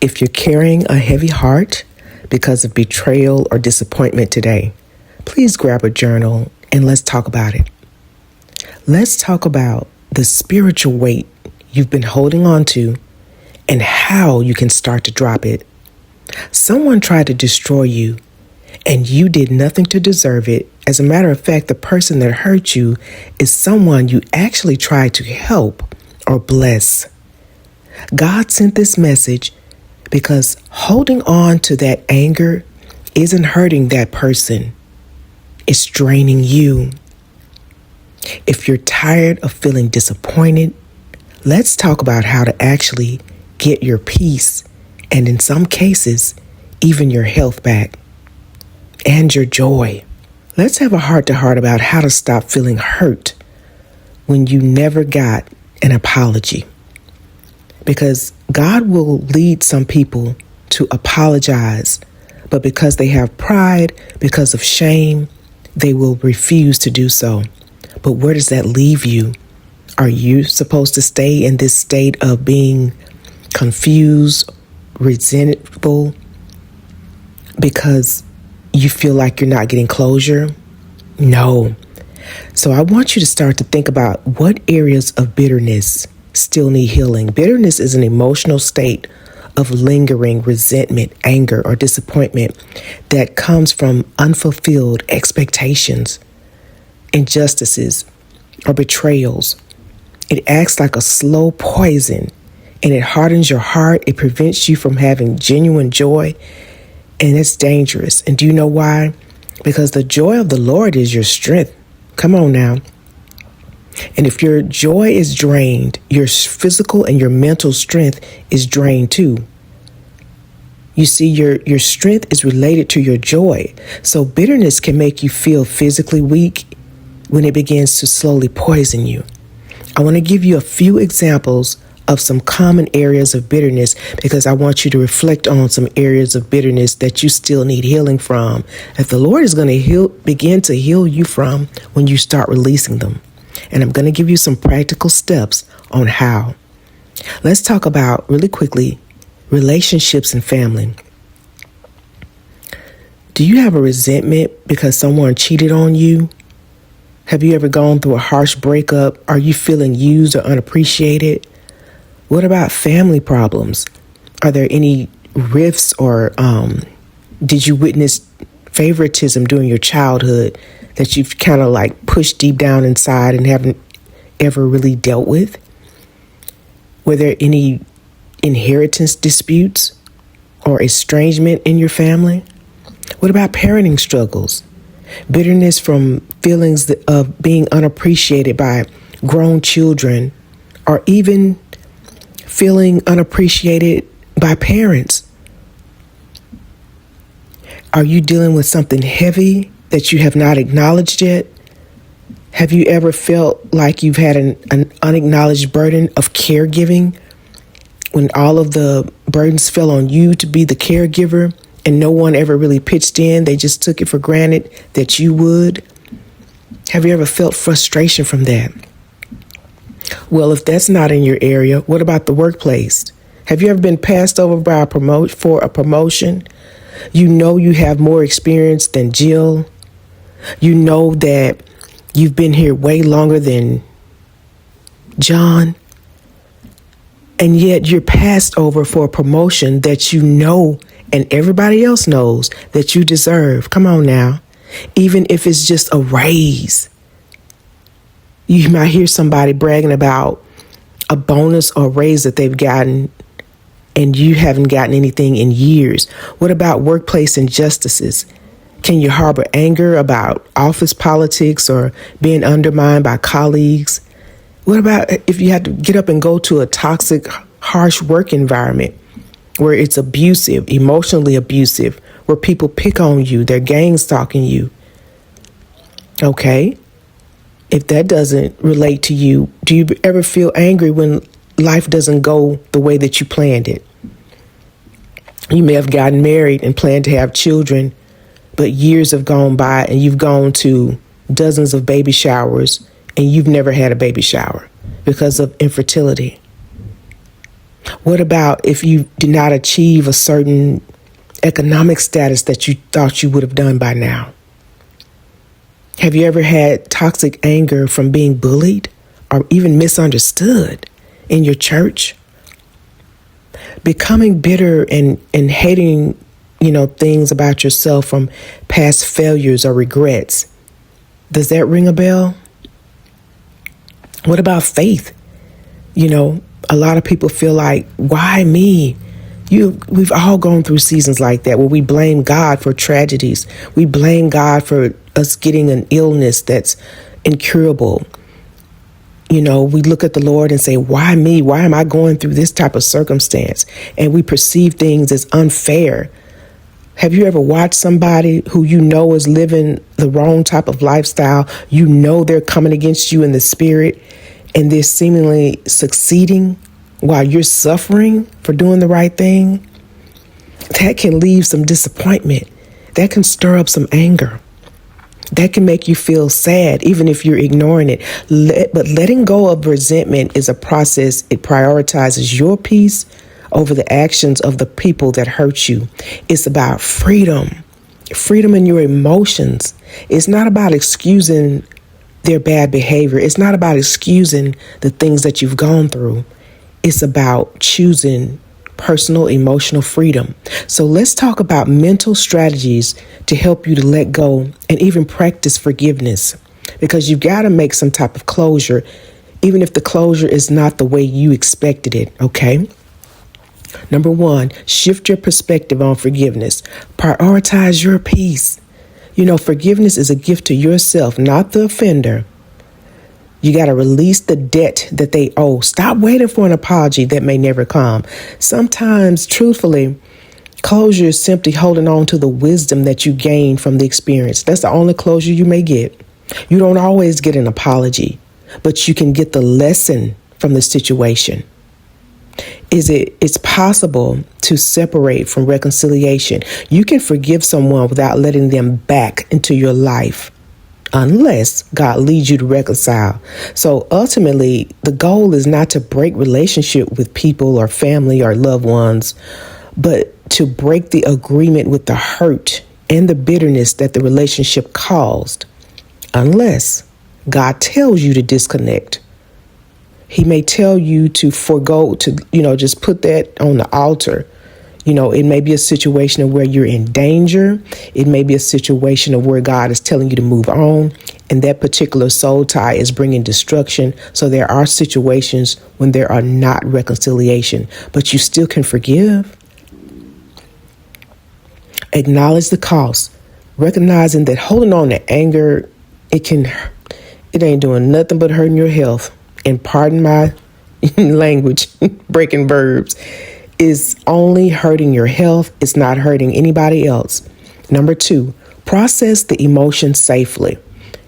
If you're carrying a heavy heart because of betrayal or disappointment today, please grab a journal and let's talk about it. Let's talk about the spiritual weight you've been holding on to and how you can start to drop it. Someone tried to destroy you and you did nothing to deserve it. As a matter of fact, the person that hurt you is someone you actually tried to help or bless. God sent this message because holding on to that anger isn't hurting that person. It's draining you. If you're tired of feeling disappointed, let's talk about how to actually get your peace and in some cases, even your health back and your joy. Let's have a heart-to-heart about how to stop feeling hurt when you never got an apology. Because God will lead some people to apologize, but because they have pride, because of shame, they will refuse to do so. But where does that leave you? Are you supposed to stay in this state of being confused, resentful, because you feel like you're not getting closure? No. So I want you to start to think about what areas of bitterness still need healing. Bitterness is an emotional state of lingering resentment, anger, or disappointment that comes from unfulfilled expectations, injustices, or betrayals. It acts like a slow poison and it hardens your heart. It prevents you from having genuine joy, and it's dangerous. And do you know why? Because the joy of the Lord is your strength. Come on now. And if your joy is drained, your physical and your mental strength is drained too. You see, your strength is related to your joy. So bitterness can make you feel physically weak when it begins to slowly poison you. I want to give you a few examples of some common areas of bitterness because I want you to reflect on some areas of bitterness that you still need healing from, that the Lord is going to begin to heal you from when you start releasing them. And I'm going to give you some practical steps on how. Let's talk about, really quickly, relationships and family. Do you have a resentment because someone cheated on you? Have you ever gone through a harsh breakup? Are you feeling used or unappreciated? What about family problems? Are there any rifts or did you witness favoritism during your childhood that you've kind of like pushed deep down inside and haven't ever really dealt with? Were there any inheritance disputes or estrangement in your family? What about parenting struggles? Bitterness from feelings of being unappreciated by grown children, or even feeling unappreciated by parents. Are you dealing with something heavy that you have not acknowledged yet? Have you ever felt like you've had an unacknowledged burden of caregiving when all of the burdens fell on you to be the caregiver and no one ever really pitched in? They just took it for granted that you would. Have you ever felt frustration from that? Well, if that's not in your area, what about the workplace? Have you ever been passed over by for a promotion? You know you have more experience than Jill. You know that you've been here way longer than John. And yet you're passed over for a promotion that you know and everybody else knows that you deserve. Come on now. Even if it's just a raise. You might hear somebody bragging about a bonus or raise that they've gotten and you haven't gotten anything in years. What about workplace injustices? Can you harbor anger about office politics or being undermined by colleagues? What about if you have to get up and go to a toxic, harsh work environment where it's abusive, emotionally abusive, where people pick on you, they're gang stalking you? Okay. If that doesn't relate to you, do you ever feel angry when life doesn't go the way that you planned it? You may have gotten married and planned to have children, but years have gone by and you've gone to dozens of baby showers and you've never had a baby shower because of infertility. What about if you did not achieve a certain economic status that you thought you would have done by now? Have you ever had toxic anger from being bullied or even misunderstood in your church? Becoming bitter and hating, things about yourself from past failures or regrets. Does that ring a bell? What about faith? A lot of people feel like, why me? We've all gone through seasons like that where we blame God for tragedies. We blame God for us getting an illness that's incurable. We look at the Lord and say, why me? Why am I going through this type of circumstance? And we perceive things as unfair. Have you ever watched somebody who is living the wrong type of lifestyle? They're coming against you in the spirit and they're seemingly succeeding while you're suffering for doing the right thing? That can leave some disappointment. That can stir up some anger. That can make you feel sad, even if you're ignoring it. But letting go of resentment is a process. It prioritizes your peace over the actions of the people that hurt you. It's about freedom in your emotions. It's not about excusing their bad behavior. It's not about excusing the things that you've gone through. It's about choosing personal emotional freedom. So let's talk about mental strategies to help you to let go and even practice forgiveness, because you've got to make some type of closure, even if the closure is not the way you expected it. Okay. Number one, shift your perspective on forgiveness. Prioritize your peace. Forgiveness is a gift to yourself, not the offender. You got to release the debt that they owe. Stop waiting for an apology that may never come. Sometimes, truthfully, closure is simply holding on to the wisdom that you gained from the experience. That's the only closure you may get. You don't always get an apology, but you can get the lesson from the situation. It's possible to separate from reconciliation. You can forgive someone without letting them back into your life, unless God leads you to reconcile. So ultimately, the goal is not to break relationship with people or family or loved ones, but to break the agreement with the hurt and the bitterness that the relationship caused, unless God tells you to disconnect. He may tell you to forego, to, just put that on the altar. It may be a situation of where you're in danger. It may be a situation of where God is telling you to move on, and that particular soul tie is bringing destruction. So there are situations when there are not reconciliation, but you still can forgive. Acknowledge the cost, recognizing that holding on to anger, it ain't doing nothing but hurting your health. And pardon my language, breaking verbs, is only hurting your health. It's not hurting anybody else. Number two, process the emotion safely.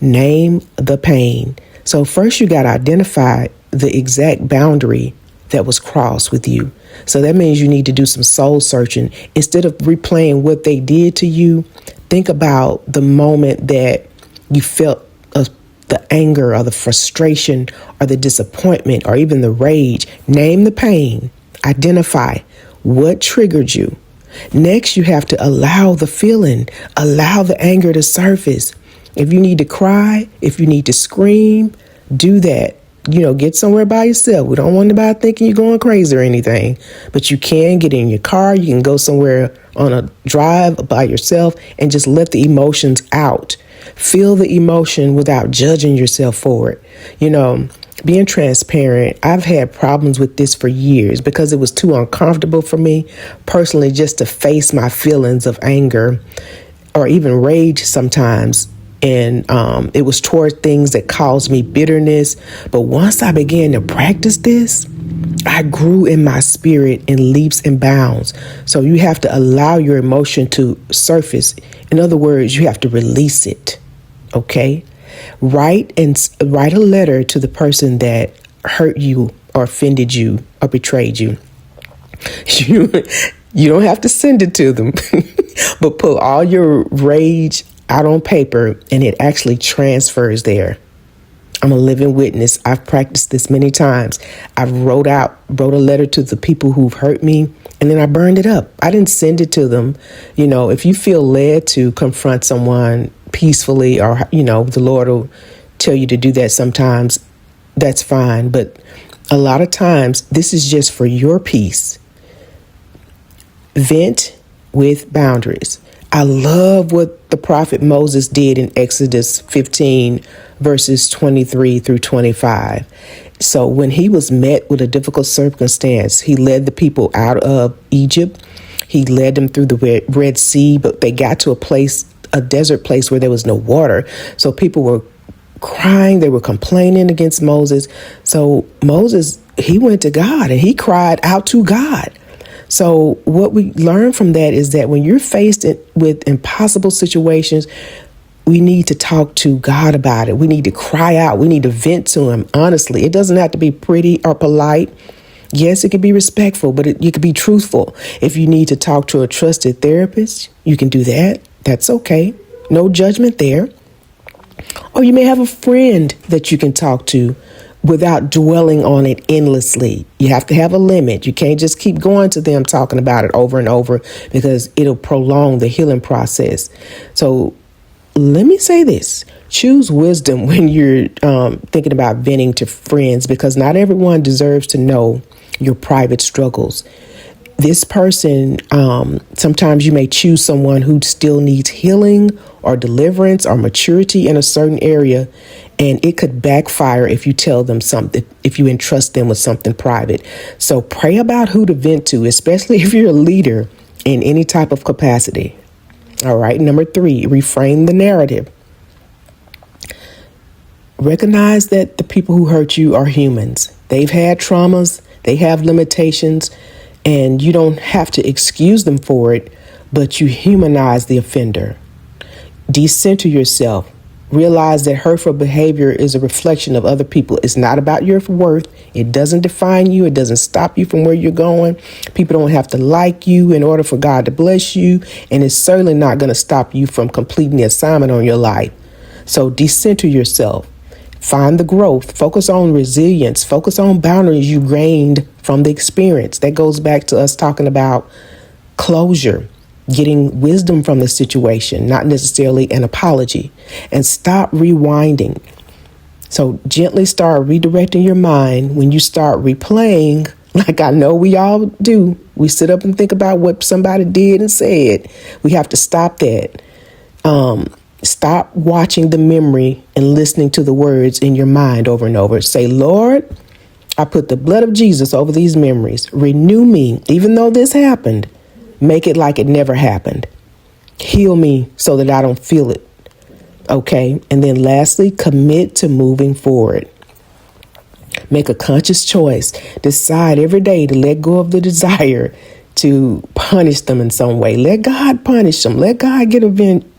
Name the pain. So first you got to identify the exact boundary that was crossed with you. So that means you need to do some soul searching. Instead of replaying what they did to you, think about the moment that you felt the anger or the frustration or the disappointment or even the rage. Name the pain. Identify what triggered you. Next, you have to allow the feeling, allow the anger to surface. If you need to cry, if you need to scream, do that. Get somewhere by yourself. We don't want anybody thinking you're going crazy or anything, but you can get in your car. You can go somewhere on a drive by yourself and just let the emotions out. Feel the emotion without judging yourself for it. Being transparent, I've had problems with this for years because it was too uncomfortable for me personally just to face my feelings of anger or even rage sometimes. And it was toward things that caused me bitterness. But once I began to practice this, I grew in my spirit in leaps and bounds. So you have to allow your emotion to surface. In other words, you have to release it. Okay? Write a letter to the person that hurt you or offended you or betrayed you. You don't have to send it to them, but put all your rage out on paper and it actually transfers there. I'm a living witness. I've practiced this many times. I wrote a letter to the people who've hurt me, and then I burned it up. I didn't send it to them. If you feel led to confront someone peacefully, or, the Lord will tell you to do that sometimes, that's fine. But a lot of times, this is just for your peace. Vent with boundaries. I love what the prophet Moses did in Exodus 15, verses 23 through 25. So when he was met with a difficult circumstance, he led the people out of Egypt. He led them through the Red Sea, but they got to a desert place where there was no water. So people were crying. They were complaining against Moses. So Moses, he went to God and he cried out to God. So what we learn from that is that when you're faced with impossible situations, we need to talk to God about it. We need to cry out. We need to vent to him. Honestly, it doesn't have to be pretty or polite. Yes, it can be respectful, but you can be truthful. If you need to talk to a trusted therapist, you can do that. That's okay. No judgment there. Or you may have a friend that you can talk to without dwelling on it endlessly. You have to have a limit. You can't just keep going to them talking about it over and over, because it'll prolong the healing process. So let me say this. Choose wisdom when you're thinking about venting to friends, because not everyone deserves to know your private struggles. This person, sometimes you may choose someone who still needs healing or deliverance or maturity in a certain area, and it could backfire if you tell them something, if you entrust them with something private. So pray about who to vent to, especially if you're a leader in any type of capacity. All right. Number 3, reframe the narrative. Recognize that the people who hurt you are humans. They've had traumas, they have limitations, and you don't have to excuse them for it, but you humanize the offender. Decenter yourself. Realize that hurtful behavior is a reflection of other people. It's not about your worth. It doesn't define you. It doesn't stop you from where you're going. People don't have to like you in order for God to bless you. And it's certainly not going to stop you from completing the assignment on your life. So decenter yourself. Find the growth. Focus on resilience. Focus on boundaries you gained from the experience. That goes back to us talking about closure. Getting wisdom from the situation, not necessarily an apology, and stop rewinding. So gently start redirecting your mind when you start replaying, like I know we all do. We sit up and think about what somebody did and said. We have to stop that. Stop watching the memory and listening to the words in your mind over and over. Say, Lord, I put the blood of Jesus over these memories. Renew me, even though this happened. Make it like it never happened. Heal me so that I don't feel it. Okay. And then lastly, commit to moving forward. Make a conscious choice. Decide every day to let go of the desire to punish them in some way. Let God punish them. Let God get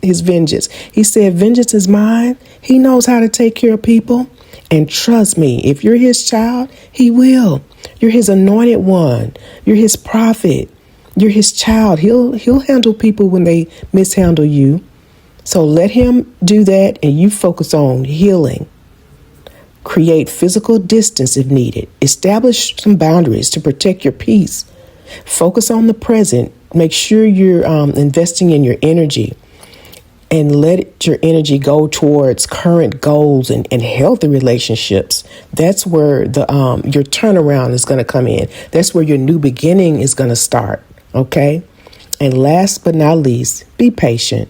his vengeance. He said, vengeance is mine. He knows how to take care of people. And trust me, if you're his child, he will. You're his anointed one. You're his prophet. You're his child. He'll handle people when they mishandle you. So let him do that, and you focus on healing. Create physical distance if needed. Establish some boundaries to protect your peace. Focus on the present. Make sure you're investing in your energy, and let your energy go towards current goals and healthy relationships. That's where your turnaround is going to come in. That's where your new beginning is going to start. Okay. And last but not least, be patient.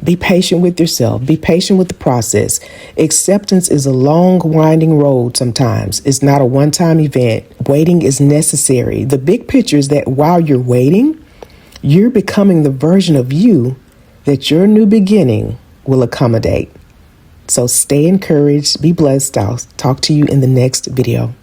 Be patient with yourself. Be patient with the process. Acceptance is a long, winding road sometimes. It's not a one-time event. Waiting is necessary. The big picture is that while you're waiting, you're becoming the version of you that your new beginning will accommodate. So stay encouraged. Be blessed. I'll talk to you in the next video.